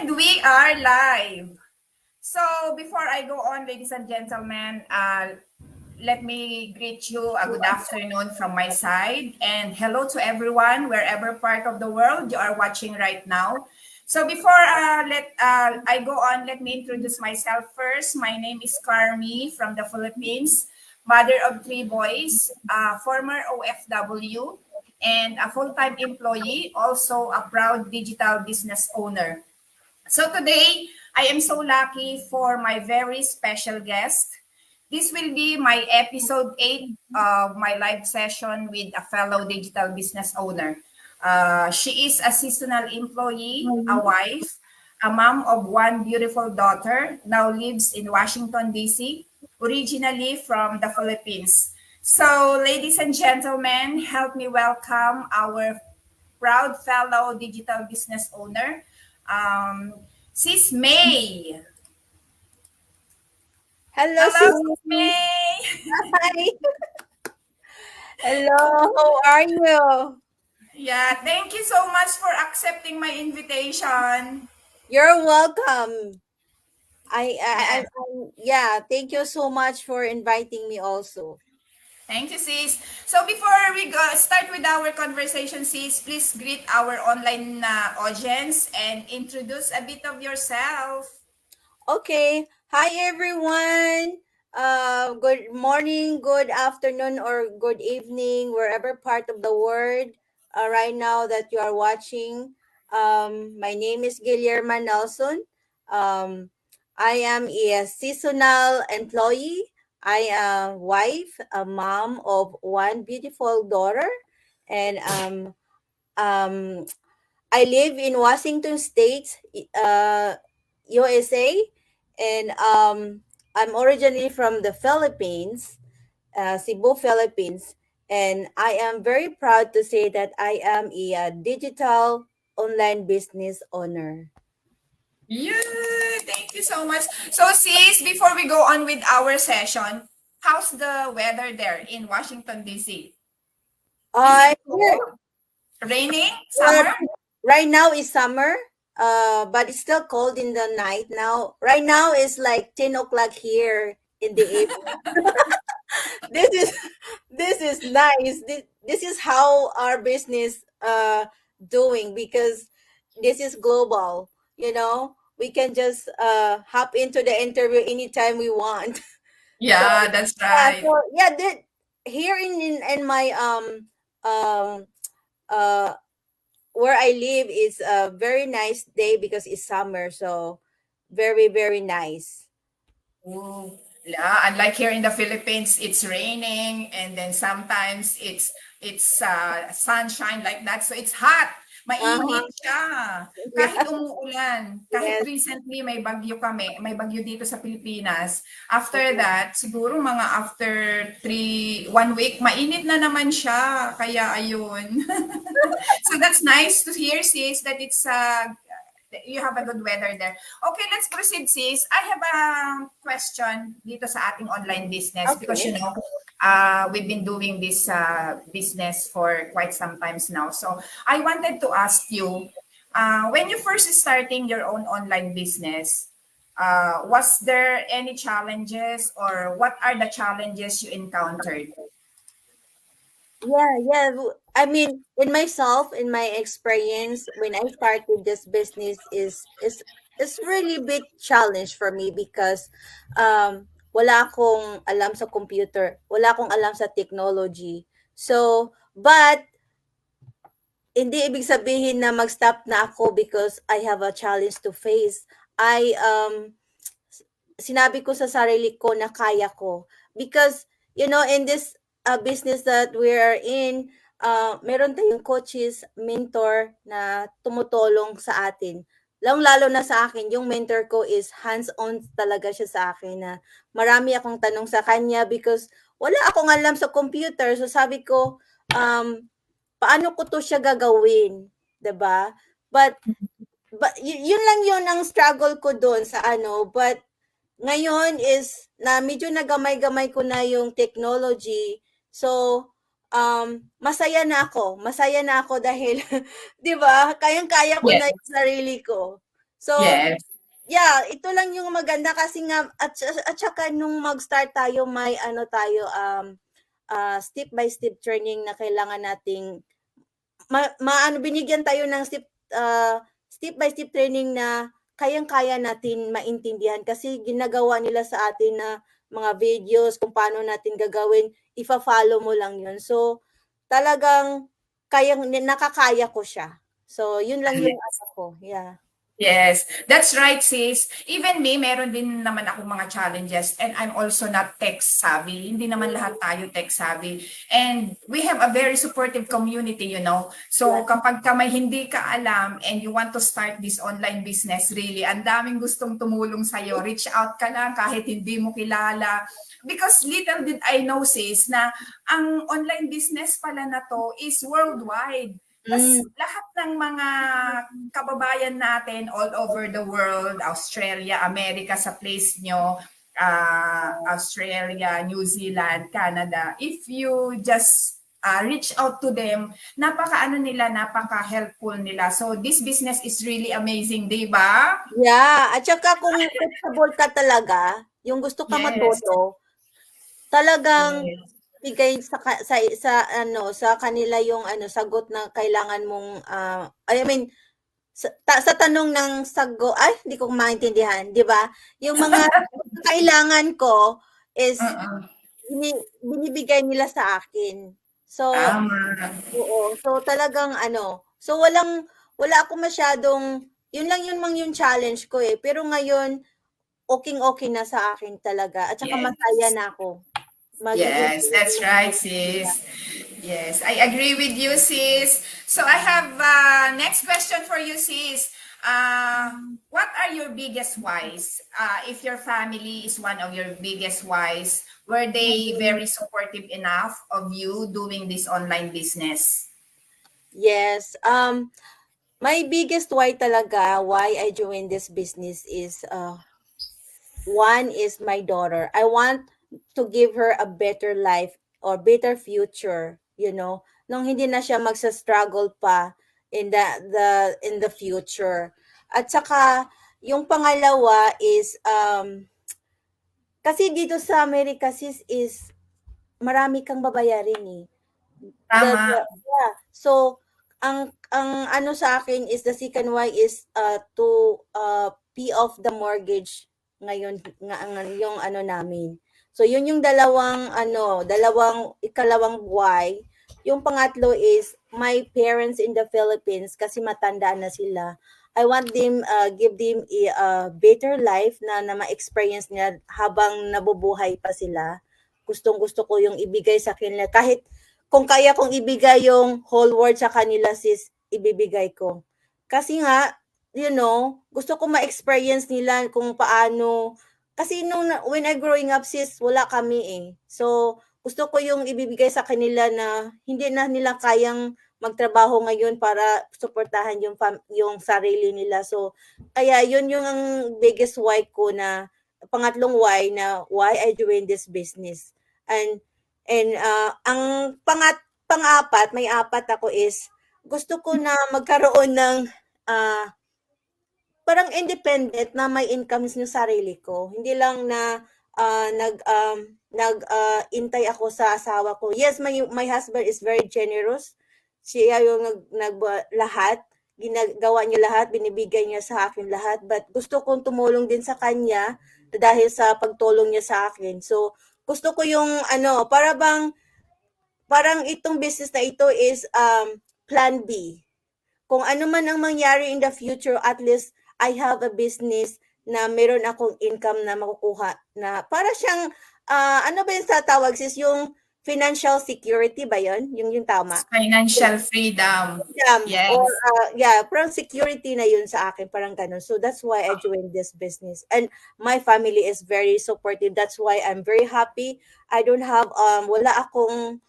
And we are live. So before I go on, ladies and gentlemen, let me greet you a good afternoon from my side. And hello to everyone, wherever part of the world you are watching right now. So before I go on, let me introduce myself first. My name is Carmi from the Philippines, mother of three boys, former OFW, and a full-time employee, also a proud digital business owner. So today, I am so lucky for my very special guest. This will be my episode 8 of my live session with a fellow digital business owner. She is a seasonal employee, a wife, a mom of one beautiful daughter, now lives in Washington, D.C., originally from the Philippines. So, ladies and gentlemen, help me welcome our proud fellow digital business owner, um, Sis May. Hello, Hello, sis. Sis May. Hi. Hello, how are you? Yeah, thank you so much for accepting my invitation. You're welcome. Yes. Yeah, thank you so much for inviting me also. Thank you, sis. So before we go start with our conversation, sis, please greet our online audience and introduce a bit of yourself. Okay. Hi, everyone. Good morning, good afternoon, or good evening, wherever part of the world right now that you are watching. My name is Guillermo Nelson. Um, I am a seasonal employee. I am wife, a mom of one beautiful daughter, and um, I live in Washington State, USA, and I'm originally from the Philippines, Cebu, Philippines, and I am very proud to say that I am a digital online business owner. Yeah, thank you so much. So sis, before we go on with our session, how's the weather there in Washington, D.C.? Is it Here, cold? Raining? well, Summer? right now is summer, but it's still cold in the night now. Right now is like 10 o'clock here in the evening. This is this is nice. This is how our business doing, because this is global. We can just hop into the interview anytime we want. So Yeah, that's yeah, right. here in my um uh where I live is a very nice day because it's summer, so very very nice. Ooh. Yeah, unlike here in the Philippines, it's raining and then sometimes it's sunshine like that. So it's hot. Uh-huh. Mainit siya. Yeah. Kahit umuulan, kahit Yes. recently may bagyo dito sa Pilipinas. After that, siguro mga after 1 week, mainit na naman siya. Kaya ayun. So that's nice to hear, sis, that you have a good weather there. Okay, let's proceed, sis. I have a question dito sa ating online business because Okay. we've been doing this business for quite some times now. So I wanted to ask you, when you first starting your own online business, was there any challenges or what are the challenges you encountered? I mean, in myself, in my experience, when I started this business, is really big challenge for me because wala akong alam sa computer, wala akong alam sa technology. So, but hindi ibig sabihin na mag-stop na ako because I have a challenge to face. I Sinabi ko sa sarili ko na kaya ko, because in this business that we are in, meron tayong coaches, mentor na tumutulong sa atin. Lalo na sa akin, yung mentor ko is hands-on talaga siya sa akin, na marami akong tanong sa kanya because wala akong alam sa computer. So sabi ko, paano ko to siya gagawin, 'di ba? But yun lang yun ang struggle ko doon sa ano. But ngayon is na medyo nagamay-gamay ko na yung technology. So, masaya na ako. Masaya na ako dahil 'di ba, kayang-kaya ko Yes. na yung sarili ko. So, Yes. yeah, ito lang yung maganda kasi nga at saka nung mag-start tayo may ano tayo step by step training na kailangan nating maano binigyan tayo ng step by step training na kayang-kaya natin maintindihan kasi ginagawa nila sa atin na mga videos kung paano natin gagawin, ifa-follow mo lang 'yun. So, talagang nakakaya ko siya. So, 'yun lang yung ano ko, yeah. Yes, that's right, sis. Even me, meron din naman akong mga challenges and I'm also not tech savvy. Hindi naman lahat tayo tech savvy. And we have a very supportive community, you know. So Yeah. kapag ka may hindi ka alam and you want to start this online business, really, ang daming gustong tumulong sa'yo. Reach out ka lang kahit hindi mo kilala. Because little did I know, sis, na ang online business pala na to is worldwide. Tas Hmm, lahat ng mga kababayan natin all over the world, Australia, America sa place nyo, Australia, New Zealand, Canada, if you just reach out to them, napaka-helpful nila. So this business is really amazing, di ba? yeah, at saka kung teachable ka talaga, yung gusto ka Yes. matuto, talagang Yes. bigay sa ano, sa kanila yung ano, sagot na kailangan mong, I mean, sa tanong ng ay, hindi ko maintindihan, 'di ba? Yung mga kailangan ko is Uh-uh. binibigay nila sa akin. So, Tama. oo. So, talagang ano, so wala akong masyadong yun lang yun mang yung challenge ko, eh. Pero ngayon, okey-okey na sa akin talaga at saka masaya Yes. na ako. Magiging Yes, that's right, sis. Yes, I agree with you, sis. So I have next question for you, sis. What are your biggest whys? If your family is one of your biggest whys, were they mm, very supportive enough of you doing this online business? yes, my biggest why I joined this business is, one is my daughter. I want to give her a better life or better future, nung hindi na siya magsa-struggle pa in the future. At saka yung pangalawa is kasi dito sa America sis is marami kang babayarin eh. The Tama. yeah. So ang ano sa akin is the second why is to pay off the mortgage ngayon yung ano namin. So yun yung ikalawang why. Yung pangatlo is my parents in the Philippines kasi matanda na sila. I want them give them a better life na ma-experience nila habang nabubuhay pa sila. Gustong-gusto ko yung ibigay sa kanila kahit kung kaya kong ibigay yung whole world sa kanila sis, ibibigay ko. Kasi nga, gusto ko ma-experience nila kung paano, kasi when I growing up sis, wala kami eh. So, gusto ko yung ibibigay sa kanila na hindi na nila kayang magtrabaho ngayon para suportahan yung sarili nila. So, kaya yun yung ang biggest why ko na, pangatlong why I joined this business. And ang pang-apat, may apat ako is gusto ko na magkaroon ng ah, parang independent na may income ng sarili ko. Hindi lang na intay ako sa asawa ko. Yes, my husband is very generous. Siya yung lahat, ginagawa niya lahat, binibigay niya sa akin lahat. But gusto kong tumulong din sa kanya dahil sa pagtulong niya sa akin. So, gusto ko yung parang itong business na ito is plan B. Kung ano man ang mangyari in the future, at least I have a business na meron akong income na makukuha na para siyang ano ba yung tatawag sis yung financial security ba yon yung tama Financial freedom. or Yes. yeah, parang security na yun sa akin, parang ganun. So that's why I joined this business. And my family is very supportive. That's why I'm very happy. I don't have wala akong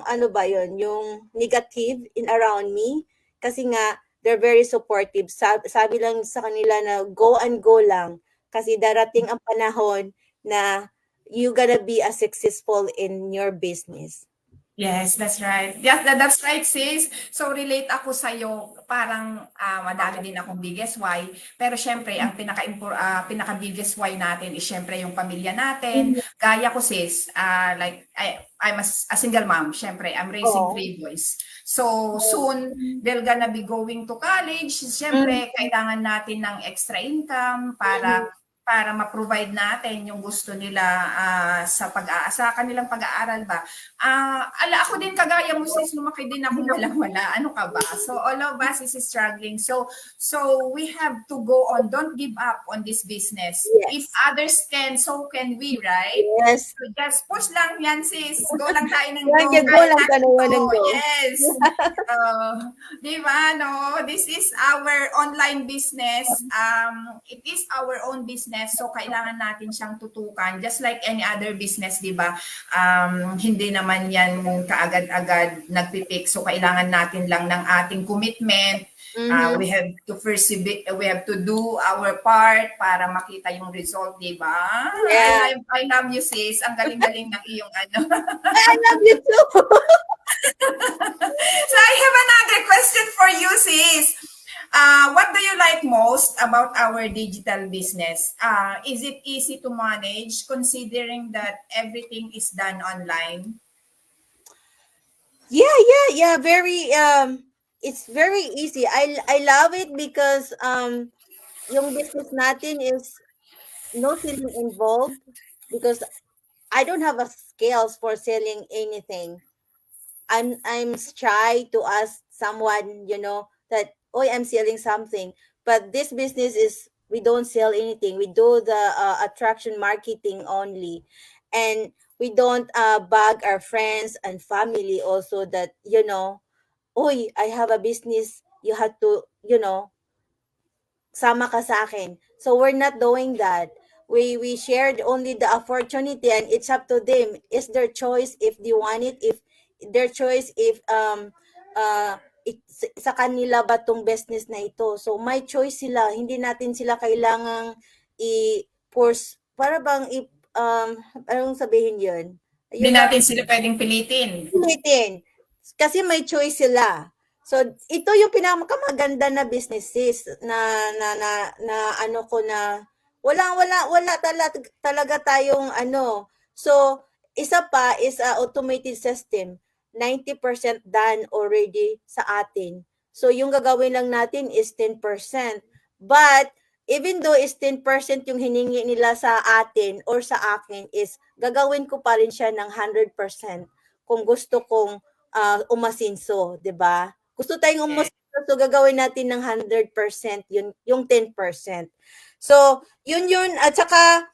ano ba yun, yung negative in around me kasi nga they're very supportive. Sabi lang sa kanila na go and go lang kasi darating ang panahon na you gonna be as successful in your business. Yes, that's right. Yeah, that's right, sis. So relate ako sa iyo. Parang madami din akong biggest why. Pero syempre, ang pinaka biggest why natin is syempre yung pamilya natin. Mhm. Gaya ko, sis, like I'm a single mom. Syempre, I'm raising Oo. 3 boys. So soon they're gonna be going to college. Mhm. Syempre, kailangan natin ng extra income Mhm. para ma-provide natin yung gusto nila sa kanilang pag-aaral ba. Ako din kagaya mo sis, lumaki din akong walang-wala. Ano ka ba? So all of us is struggling. So we have to go on. Don't give up on this business. If Yes. others can, so can we, right? Yes. So just push lang yan sis. Go lang tayo ng Yan, go. go Kaya lang ka natin naman to. ng go. Yes. Di ba, no? This is our online business. It is our own business. So kailangan natin siyang tutukan. Just like any other business, di ba? Hindi naman yan kaagad-agad nagpipick. So kailangan natin lang ng ating commitment. Mhm. We have to do our part para makita yung result, di ba? Yeah. I love you sis. Ang galing-galing ng iyong ano. I love you too. So I have another question for you sis. What do you like most about our digital business? Is it easy to manage considering that everything is done online? Yeah. Very it's very easy. I love it because yung business natin is no selling involved because I don't have a skills for selling anything. I'm shy to ask someone, that oh I'm selling something. But this business is we don't sell anything. We do the attraction marketing only, and we don't bug our friends and family also that oh I have a business. You have to sama ka sa akin. So we're not doing that. We shared only the opportunity and it's up to them. It's their choice if they want it, if their choice if sa kanila ba tong business na ito. So my choice sila, hindi natin sila kailangang i-force para bang anong sabihin 'yun? Hindi Yung natin sila pwedeng pilitin. ulitin. Kasi may choice sila. So, ito yung pinakamaganda na businesses na ano ko na wala talaga tayong ano. So, isa pa is a automated system. 90% done already sa atin. So, yung gagawin lang natin is 10%. But, even though is 10% yung hiningi nila sa atin or sa akin is gagawin ko pa rin siya ng 100% kung gusto kong umasinso, 'di ba? Gusto tayong Yes. umasinso, so gagawin natin ng 100% yun, yung 10%. So, yun at saka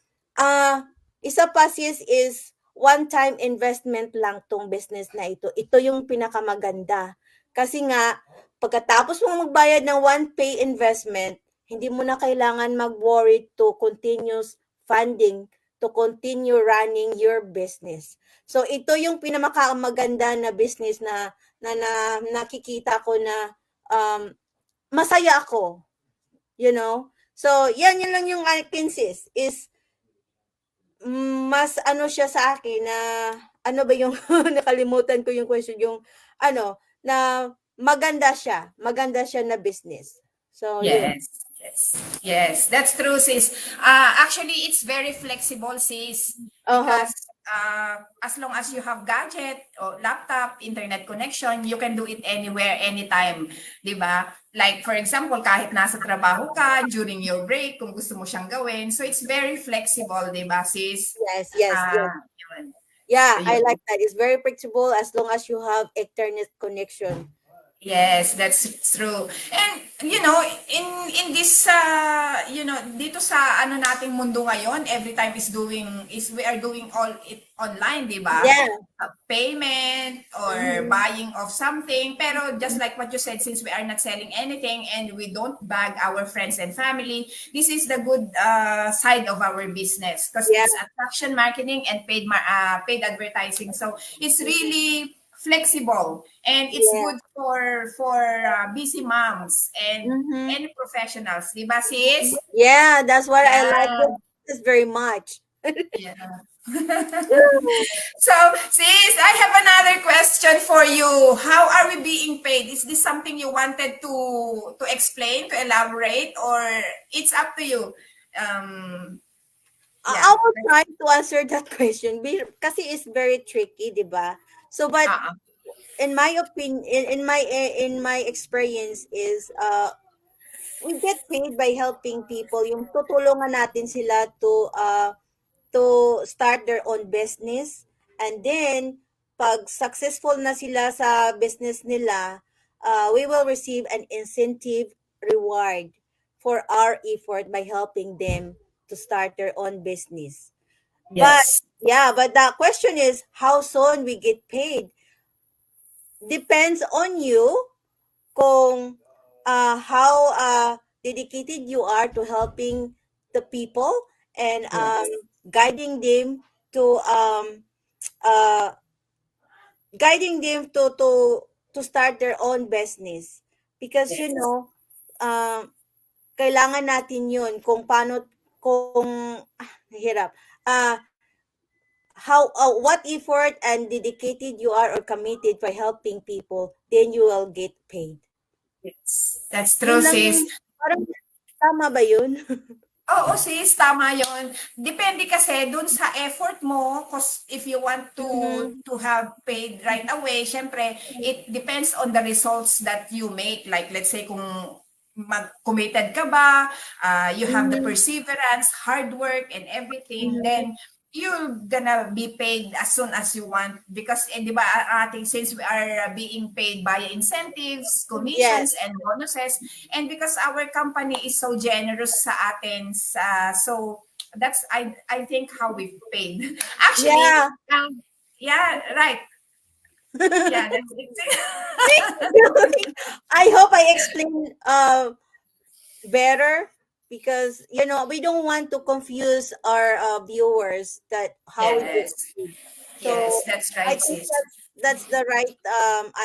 isa pa sis is one-time investment lang tong business na ito. Ito yung pinakamaganda. Kasi nga, pagkatapos mo magbayad ng one pay investment, hindi mo na kailangan mag-worry to continuous funding to continue running your business. So ito yung pinakamaganda na business na nakikita ko na masaya ako, you know. So yan lang yung akin sis is mas ano siya sa akin na ano ba yung nakalimutan ko yung question yung ano na maganda siya na business. So yun. Yes. Yes. Yes. That's true, sis. Actually, it's very flexible, sis, Uh-huh. because as long as you have gadget or laptop, internet connection, you can do it anywhere, anytime. Di ba? Like, for example, kahit nasa trabaho ka, during your break, kung gusto mo siyang gawin. So, it's very flexible, di ba, sis? Yes. Yun. Yeah, I Ayun. like that. It's very flexible as long as you have internet connection. Yes, that's true. And in this dito sa ano nating mundo ngayon, every time is we are doing all it online, 'di ba? Yeah. Payment or Mhm. buying of something. Pero just like what you said, since we are not selling anything and we don't bag our friends and family, this is the good side of our business because Yeah. it's attraction marketing and paid advertising. So it's really flexible and it's Yeah. good for busy moms and Mhm. any professionals, di ba sis? Yeah, that's what I like Yeah. this very much. Yeah. So, sis, I have another question for you. How are we being paid? Is this something you wanted to explain, to elaborate, or it's up to you? Um, I yeah. will try to answer that question kasi it's very tricky, 'di ba? So but Uh-uh. in my opinion, in my experience is we get paid by helping people, yung tutulungan natin sila to start their own business, and then pag successful na sila sa business nila, we will receive an incentive reward for our effort by helping them to start their own business. But Yes. yeah, but the question is how soon we get paid. Depends on you kung how dedicated you are to helping the people and Yes. guiding them to uh, guiding them to start their own business, because Yes. um, kailangan natin yun kung paano, kung hirap, how what effort and dedicated you are or committed for helping people, then you will get paid. Yes. That's Yun true, lang sis. yung parang, tama ba yun? Oo, sis, tama yon. Depende kasi dun sa effort mo, cause if you want Mhm. to have paid right away, syempre, it depends on the results that you make. Like, let's say, kung committed ka ba, you have the Mhm. perseverance, hard work, and everything, Mhm. then you're gonna be paid as soon as you want. Because, di ba, since we are being paid via incentives, Yes. commissions, and bonuses, and because our company is so generous sa atin, so that's I think how we paid. Actually, Yeah. yeah, right. Yeah, that's it. I hope I explained better, because we don't want to confuse our viewers that how we get Yes. paid. Yes, So that's I right, think sis. that's the right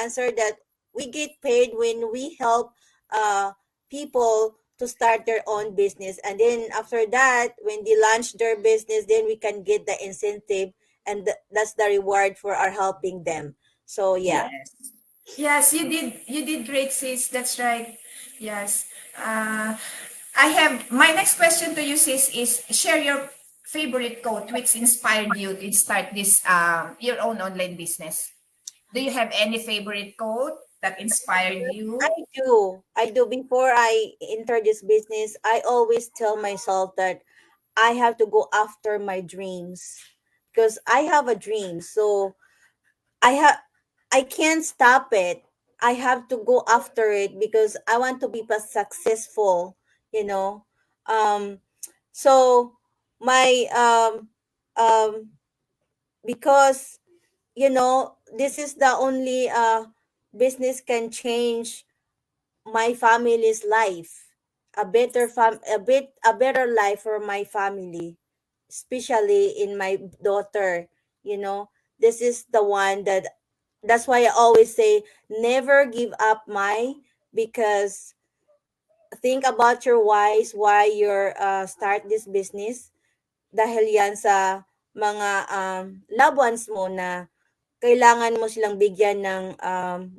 answer, that we get paid when we help uh, people to start their own business, and then after that, when they launch their business, then we can get the incentive, and that's the reward for our helping them. So yeah. Yes. Yes, you did great, sis. That's right. Yes. I have my next question to you, sis, is share your favorite quote which inspired you to start this your own online business. Do you have any favorite quote that inspired I you? do. I do. Before I enter this business, I always tell myself that I have to go after my dreams, because I have a dream. So I have I can't stop it. I have to go after it because I want to be successful, you know. Um so my because this is the only business can change my family's life, a better life for my family, especially in my daughter. you know this is the one that's why I always say never give up, my because think about your why you're start this business, dahil yan sa mga loved ones mo na kailangan mo silang bigyan ng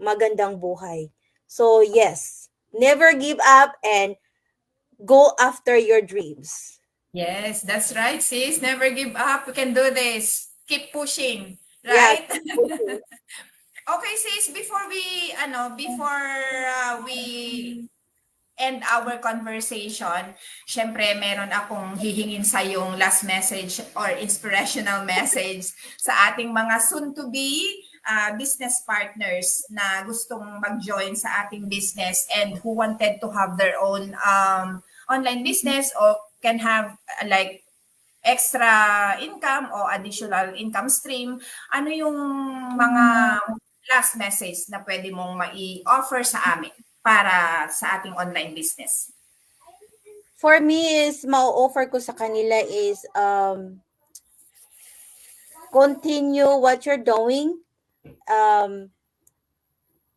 magandang buhay. So yes, never give up and go after your dreams. Yes, that's right, sis. Never give up. We can do this. Keep pushing, Yeah, right? keep pushing. Okay, sis, before we end our conversation, syempre meron akong hihingin sa yung last message or inspirational message sa ating mga soon-to-be business partners na gustong mag-join sa ating business and who wanted to have their own online business or can have like extra income o additional income stream. Ano yung mga last message na pwede mong mai-offer sa amin para sa ating online business? For me is ma-offer ko sa kanila is continue what you're doing, um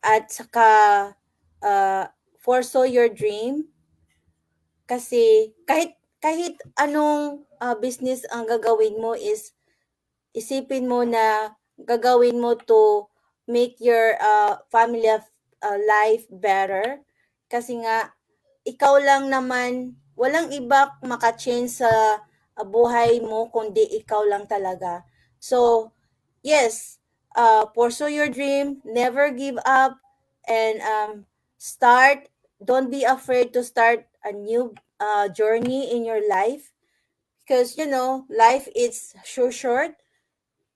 at saka uh, pursue your dream, kasi kahit anong business ang gagawin mo is isipin mo na gagawin mo to make your family life better. Kasi nga, ikaw lang naman, walang iba maka-change sa buhay mo kundi ikaw lang talaga. So, yes, pursue your dream, never give up, and start. Don't be afraid to start a new journey in your life because life is so short.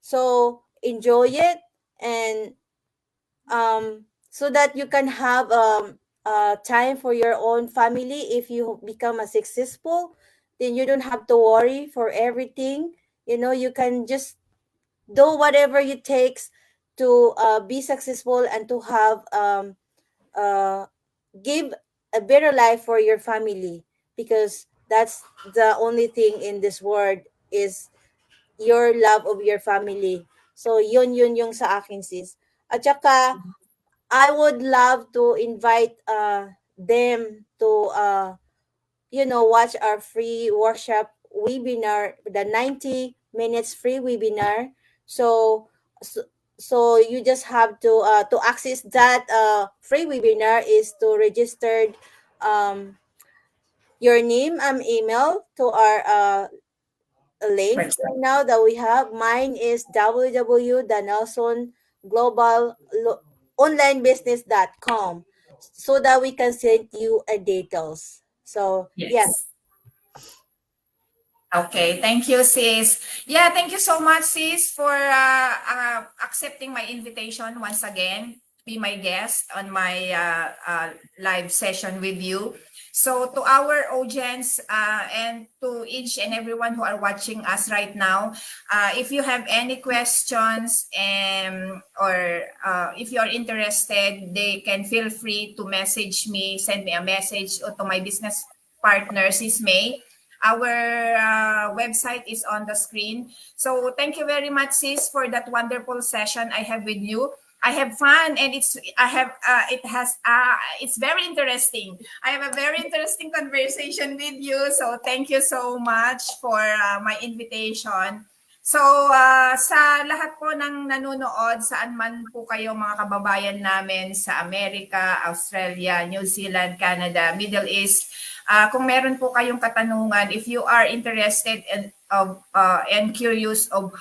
So enjoy it, and so that you can have time for your own family. If you become a successful, then you don't have to worry for everything. You can just do whatever it takes to be successful and to have uh, give a better life for your family, because that's the only thing in this world is your love of your family. So yun yung sa akin, sis. At saka I would love to invite them to watch our free workshop webinar, the 90 minutes free webinar. So you just have to access that free webinar is to register your name and email to our link Website. right now that we have. Mine is www.danelsonglobalonlinebusiness.com, so that we can send you a details. So yeah. Yes. Okay, thank you, sis. Yeah, thank you so much, sis, for accepting my invitation once again. Be my guest on my live session with you. So to our audience and to each and everyone who are watching us right now, if you have any questions or if you are interested, they can feel free to message me, send me a message, or to my business partner, Sis May. Our website is on the screen. So thank you very much, sis, for that wonderful session I have with you. I have fun, and it's very interesting. I have a very interesting conversation with you. So thank you so much for my invitation. So sa lahat po ng nanonood, saan man po kayo mga kababayan namin sa Amerika, Australia, New Zealand, Canada, Middle East, kung meron po kayong katanungan, if you are interested and curious of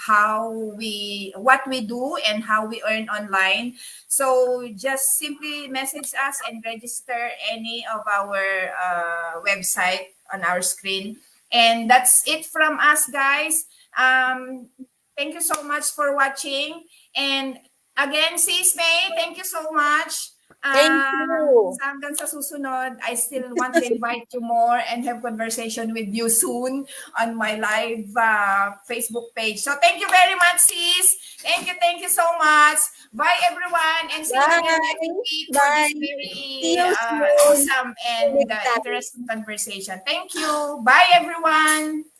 what we do and how we earn online, so just simply message us and register any of our website on our screen. And that's it from us, guys. Thank you so much for watching. And again, Sis May, thank you so much. Thank you. Hanggang sa susunod, I still want to invite you more and have conversation with you soon on my live Facebook page. So thank you very much, sis. Thank you so much. Bye, everyone, and see you again next week for Bye. this very See you soon. awesome and interesting conversation. Thank you. Bye, everyone.